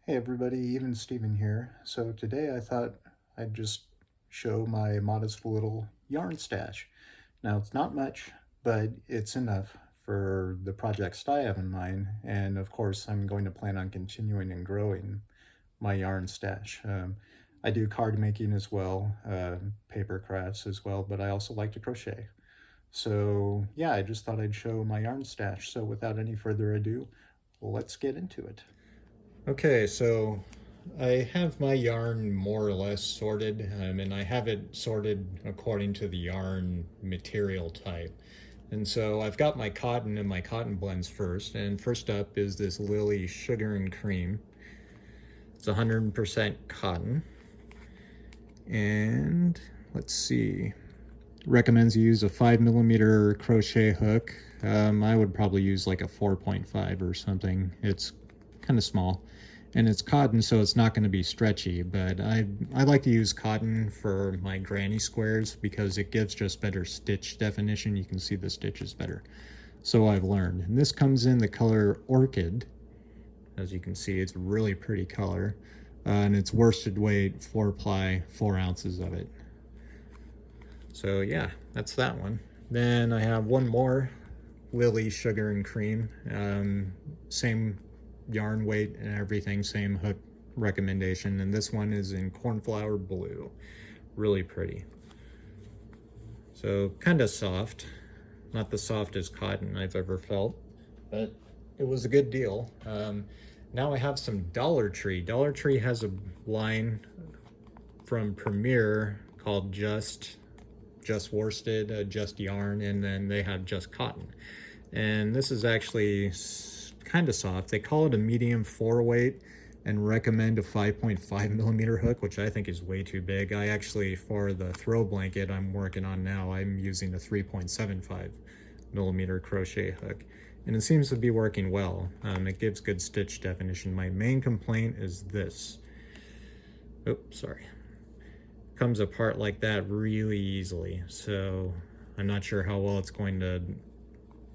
Hey everybody, Even Steven here. So today I thought I'd just show my modest little yarn stash. Now it's not much, but it's enough for the projects I have in mind, and of course I'm going to plan on continuing and growing my yarn stash. I do card making as well, paper crafts as well, but I also like to crochet. So yeah, I just thought I'd show my yarn stash. So without any further ado, let's get into it. Okay, so I have my yarn more or less sorted, and I have it sorted according to the yarn material type. And so I've got my cotton and my cotton blends first, and first up is this Lily Sugar and Cream. It's 100% cotton, and let's see, recommends you use a 5mm crochet hook. I would probably use like a 4.5 or something. It's kind of small. And it's cotton, so it's not going to be stretchy, but I like to use cotton for my granny squares because it gives just better stitch definition. You can see the stitches better. So I've learned. And this comes in the color Orchid. As you can see, it's a really pretty color. And it's worsted weight, 4-ply, 4 ounces of it. So yeah, that's that one. Then I have one more, Lily Sugar and Cream. Same yarn weight and everything, same hook recommendation, and this one is in Cornflower Blue. Really pretty. So kind of soft, not the softest cotton I've ever felt, but it was a good deal. Now I have some Dollar Tree. Dollar Tree has a line from Premier called Just Worsted, Just Yarn, and then they have Just Cotton. And this is actually kind of soft. They call it a medium 4 weight and recommend a 5.5mm hook, which I think is way too big. I actually, for the throw blanket I'm working on now, I'm using a 3.75mm crochet hook, and it seems to be working well. It gives good stitch definition. My main complaint is this. Oops, sorry. Comes apart like that really easily, so I'm not sure how well it's going to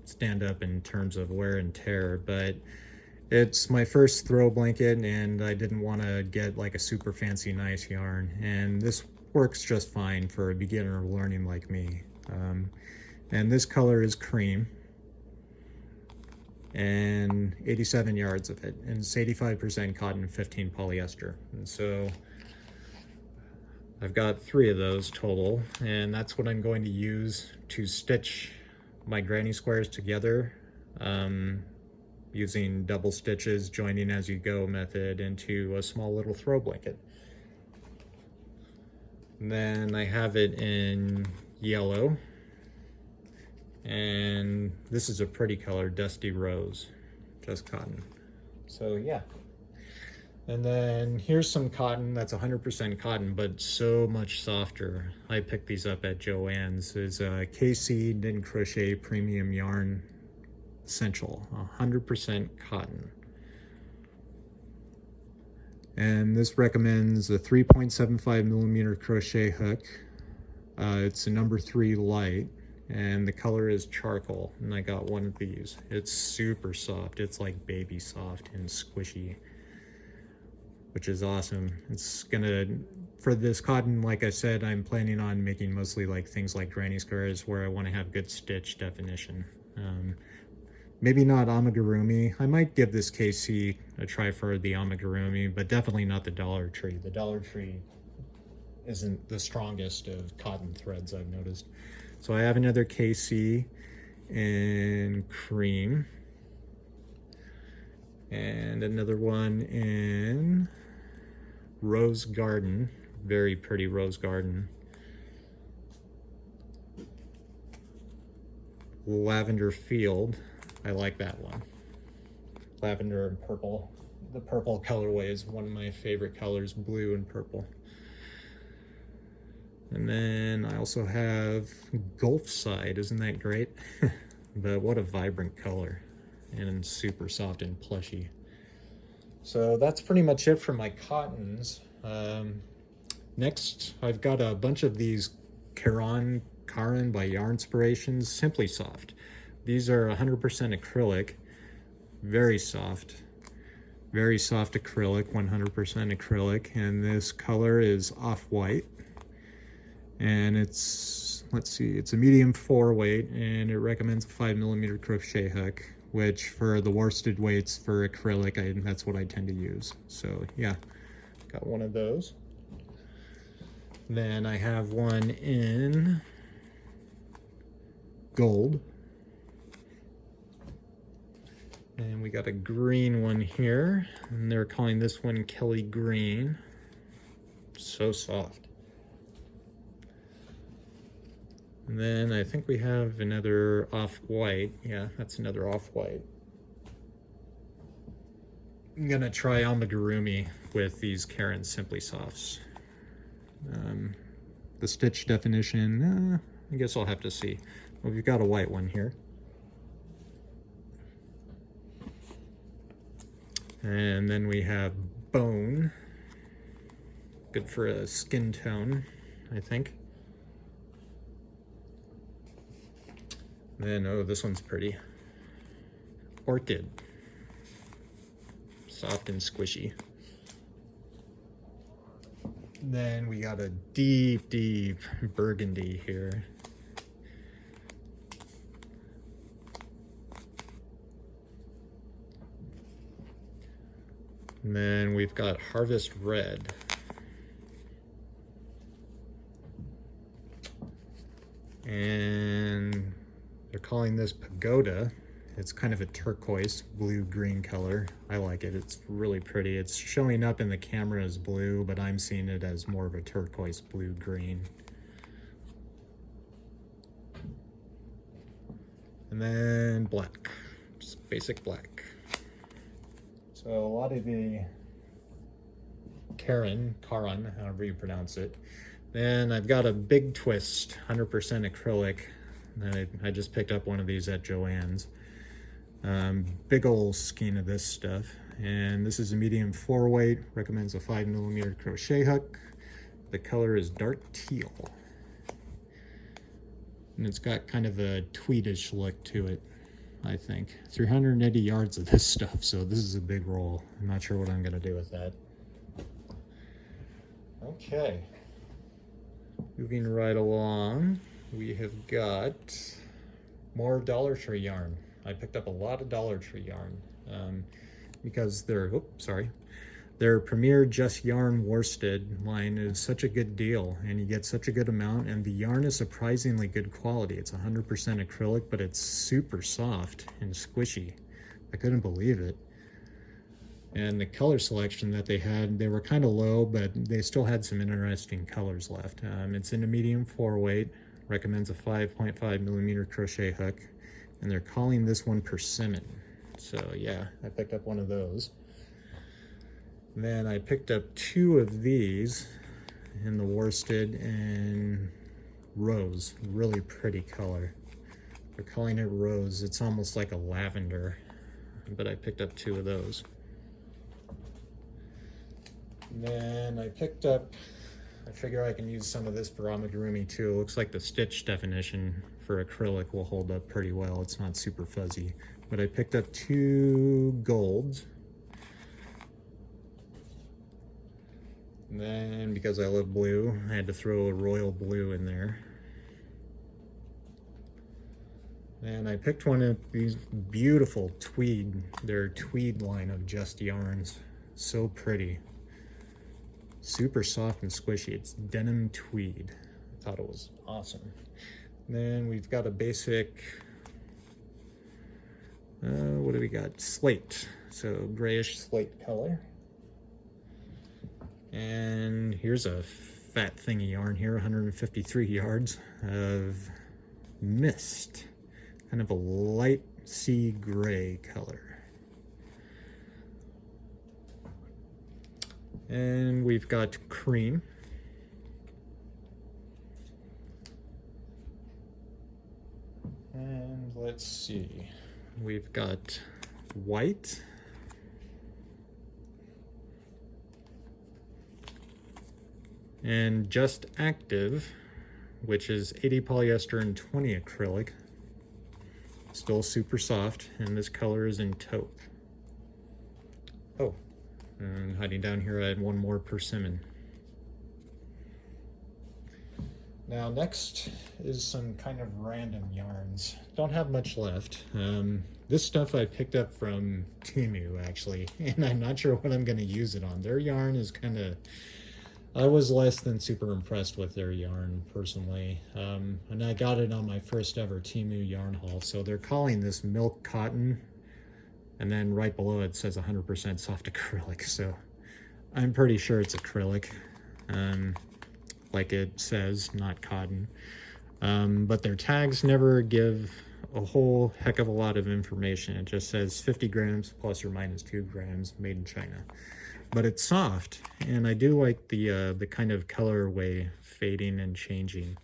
stand up in terms of wear and tear, but it's my first throw blanket and I didn't want to get like a super fancy nice yarn, and this works just fine for a beginner learning like me. And this color is Cream, and 87 yards of it, and it's 85% cotton, 15 polyester. And so I've got 3 of those total, and that's what I'm going to use to stitch my granny squares together, using double stitches, joining as you go method into a small little throw blanket. And then I have it in yellow, and this is a pretty color, Dusty Rose, just cotton. So yeah. And then here's some cotton that's 100% cotton, but so much softer. I picked these up at Joann's. It's a KC Knit and Crochet Premium Yarn Essential, 100% cotton. And this recommends a 3.75mm crochet hook. It's a number 3 light, and the color is charcoal, and I got one of these. It's super soft. It's like baby soft and squishy, which is awesome. It's gonna, for this cotton, like I said, I'm planning on making mostly like things like granny squares where I want to have good stitch definition. Maybe not amigurumi. I might give this KC a try for the amigurumi, but definitely not the Dollar Tree. The Dollar Tree isn't the strongest of cotton threads, I've noticed. So I have another KC in Cream, and another one in Rose Garden, very pretty Rose Garden. Lavender Field, I like that one. Lavender and purple. The purple colorway is one of my favorite colors, blue and purple. And then I also have Gulf Side, isn't that great? But what a vibrant color, and super soft and plushy. So that's pretty much it for my cottons. Next, I've got a bunch of these Karan by Yarnspirations Simply Soft. These are 100% acrylic, very soft. Very soft acrylic, 100% acrylic, and this color is off-white. And it's, let's see, it's a medium 4 weight, and it recommends a 5mm crochet hook, which for the worsted weights for acrylic, that's what I tend to use. So yeah, got one of those. Then I have one in gold. And we got a green one here, and they're calling this one Kelly Green. So soft. And then I think we have another off-white. Yeah, that's another off-white. I'm gonna try amigurumi with these Caron Simply Softs. The stitch definition, I guess I'll have to see. Well, we've got a white one here. And then we have Bone. Good for a skin tone, I think. Then, oh, this one's pretty. Orchid. Soft and squishy. Then we got a deep, deep burgundy here. And then we've got Harvest Red. And they're calling this Pagoda. It's kind of a turquoise blue-green color. I like it. It's really pretty. It's showing up in the camera as blue, but I'm seeing it as more of a turquoise blue-green. And then black, just basic black. So a lot of the Caron, however you pronounce it. Then I've got a Big Twist, 100% acrylic. I just picked up one of these at Joann's. Big old skein of this stuff. And this is a medium 4 weight, recommends a 5mm crochet hook. The color is dark teal. And it's got kind of a tweedish look to it, I think. 380 yards of this stuff, so this is a big roll. I'm not sure what I'm gonna do with that. Okay. Moving right along, we have got more Dollar Tree yarn. I picked up a lot of Dollar Tree yarn because their Premier Just Yarn worsted line is such a good deal, and you get such a good amount, and the yarn is surprisingly good quality. It's 100% acrylic, but it's super soft and squishy. I couldn't believe it. And the color selection that they had, they were kind of low, but they still had some interesting colors left. It's in a medium 4 weight, recommends a 5.5mm crochet hook, and they're calling this one Persimmon. So yeah, I picked up one of those. And then I picked up 2 of these in the worsted and rose, really pretty color. They're calling it rose. It's almost like a lavender, but I picked up 2 of those. And then I picked up, I figure I can use some of this for amigurumi too. It looks like the stitch definition for acrylic will hold up pretty well. It's not super fuzzy. But I picked up 2 golds. And then, because I love blue, I had to throw a royal blue in there. And I picked one of these beautiful tweed, their tweed line of Just Yarns. So pretty. Super soft and squishy. It's denim tweed. I thought it was awesome. And then we've got a basic, what do we got? Slate. So grayish slate color. And here's a fat thingy yarn here, 153 yards of Mist. Kind of a light sea gray color. And we've got cream. And let's see, we've got white. And Just Active, which is 80 polyester and 20 acrylic. Still super soft, and this color is in taupe. Oh, and hiding down here, I had one more persimmon. Now next is some kind of random yarns. Don't have much left. This stuff I picked up from Temu actually, and I'm not sure what I'm going to use it on. Their yarn is kind of, I was less than super impressed with their yarn personally. And I got it on my first ever Temu yarn haul. So they're calling this milk cotton, and then right below it says 100% soft acrylic. So I'm pretty sure it's acrylic. Like it says, not cotton. But their tags never give a whole heck of a lot of information. It just says 50 grams plus or minus 2 grams, made in China. But it's soft, and I do like the kind of colorway fading and changing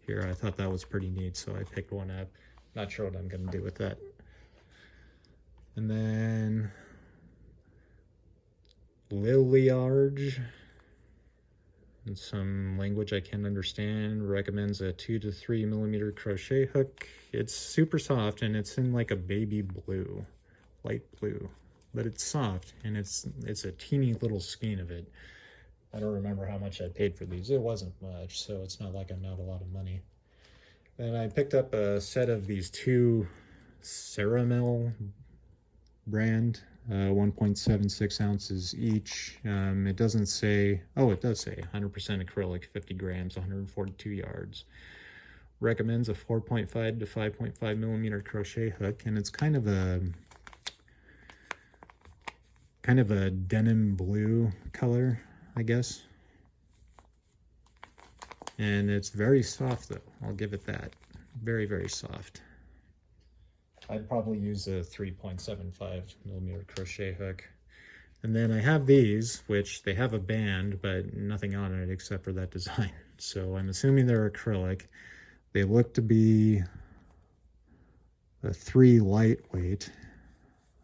here. I thought that was pretty neat, so I picked one up. Not sure what I'm going to do with that. And then Liliarge, in some language I can't understand, recommends a 2 to 3 millimeter crochet hook. It's super soft, and it's in like a baby blue, light blue, but it's soft, and it's a teeny little skein of it. I don't remember how much I paid for these. It wasn't much, so it's not like I'm out a lot of money. Then I picked up a set of these two Ceramel brand, 1.76 ounces each. It doesn't say, oh, it does say 100% acrylic, 50 grams, 142 yards. Recommends a 4.5 to 5.5 millimeter crochet hook, and it's kind of a denim blue color, I guess. And it's very soft though, I'll give it that. Very, very soft. I'd probably use a 3.75 millimeter crochet hook. And then I have these, which they have a band, but nothing on it except for that design. So I'm assuming they're acrylic. They look to be a 3 lightweight,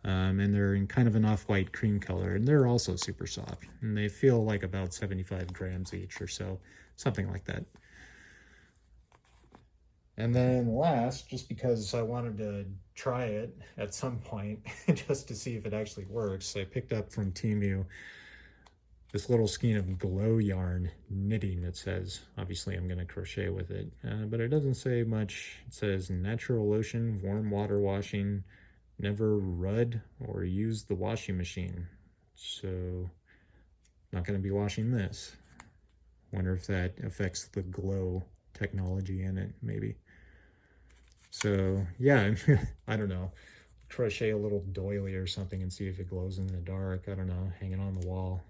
and they're in kind of an off-white cream color, and they're also super soft. And they feel like about 75 grams each or so, something like that. And then last, just because I wanted to try it at some point, just to see if it actually works, I picked up from Temu this little skein of glow yarn knitting, it says. Obviously I'm going to crochet with it, but it doesn't say much. It says natural lotion, warm water washing, never rud or use the washing machine. So not going to be washing this. Wonder if that affects the glow technology in it, maybe. So yeah, I don't know, crochet a little doily or something and see if it glows in the dark. I don't know, hang it on the wall.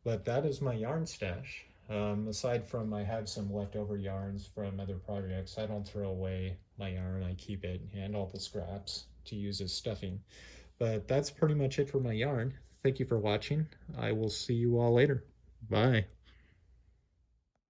But that is my yarn stash. Aside from I have some leftover yarns from other projects, I don't throw away my yarn. I keep it and all the scraps to use as stuffing. But that's pretty much it for my yarn. Thank you for watching. I will see you all later. Bye.